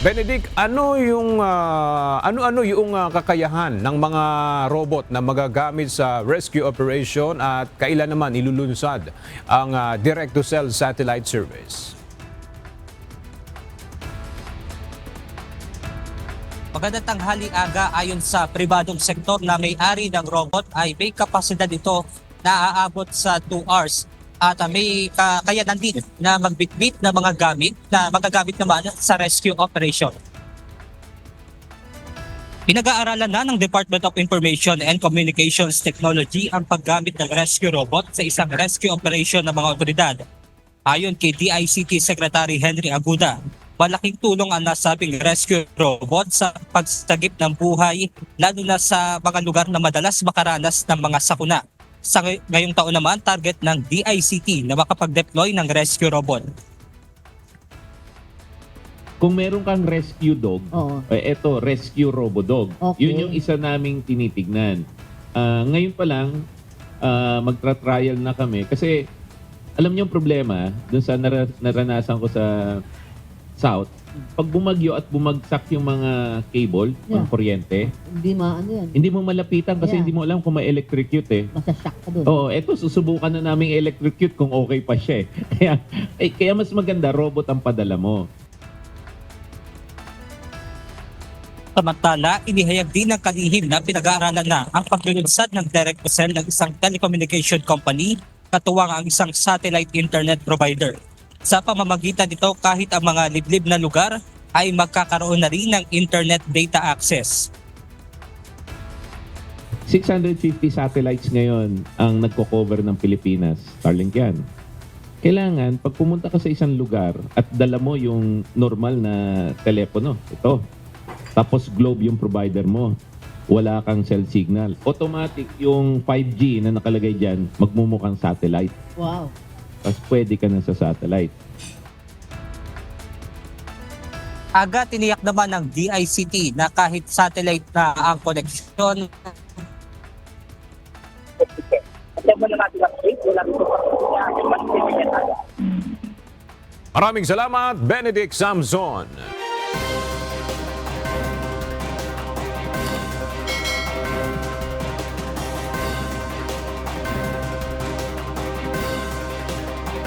Benedict, ano-ano yung kakayahan ng mga robot na magagamit sa rescue operation at kailan naman ilulunsad ang direct-to-cell satellite service? Magandang tanghali aga, ayon sa pribadong sektor na may-ari ng robot ay may kapasidad ito na aabot sa 2 hours at may kakayanan din na magbitbit ng mga gamit na magagamit naman sa rescue operation. Pinag-aaralan na ng Department of Information and Communications Technology ang paggamit ng rescue robot sa isang rescue operation ng mga otoridad. Ayon kay DICT Secretary Henry Aguda, malaking tulong ang nasabing rescue robot sa pagsagip ng buhay lalo na sa mga lugar na madalas makaranas ng mga sakuna. Sa ngayong taon naman, target ng DICT na makapag-deploy ng rescue robot. Kung meron kang rescue dog, Oo. eto, rescue robodog. Okay. Yun yung isa naming tinitignan. Ngayon pa lang, magtra-trial na kami. Kasi, alam niyo yung problema, dun sa naranasan ko sa South, pag bumagyo at bumagsak yung mga cable, Yeah. ng kuryente, Hindi maano yan. hindi mo malapitan kasi Yeah. hindi mo alam kung may electrocute eh. Masashock ka dun. Oo, eto susubukan na naming electrocute kung okay pa siya eh. Kaya mas maganda, robot ang padala mo. Samantala, inihayag din ng kalihim na pinag-aaralan na ang paglulunsad ng direct-to-cell ng isang telecommunication company katuwang ang isang satellite internet provider. Sa pamamagitan nito, kahit ang mga liblib na lugar ay magkakaroon na rin ng internet data access. 650 satellites ngayon ang nagko-cover ng Pilipinas. Starlink yan. Kailangan, pag pumunta ka sa isang lugar at dala mo yung normal na telepono, ito, tapos Globe yung provider mo, wala kang cell signal. Automatic yung 5G na nakalagay dyan, magmumukhang satellite. Wow. Tapos pwede ka na sa satellite. Aga tiniyak naman ng DICT na kahit satellite na ang koneksyon, Maraming salamat, Benedict Samson.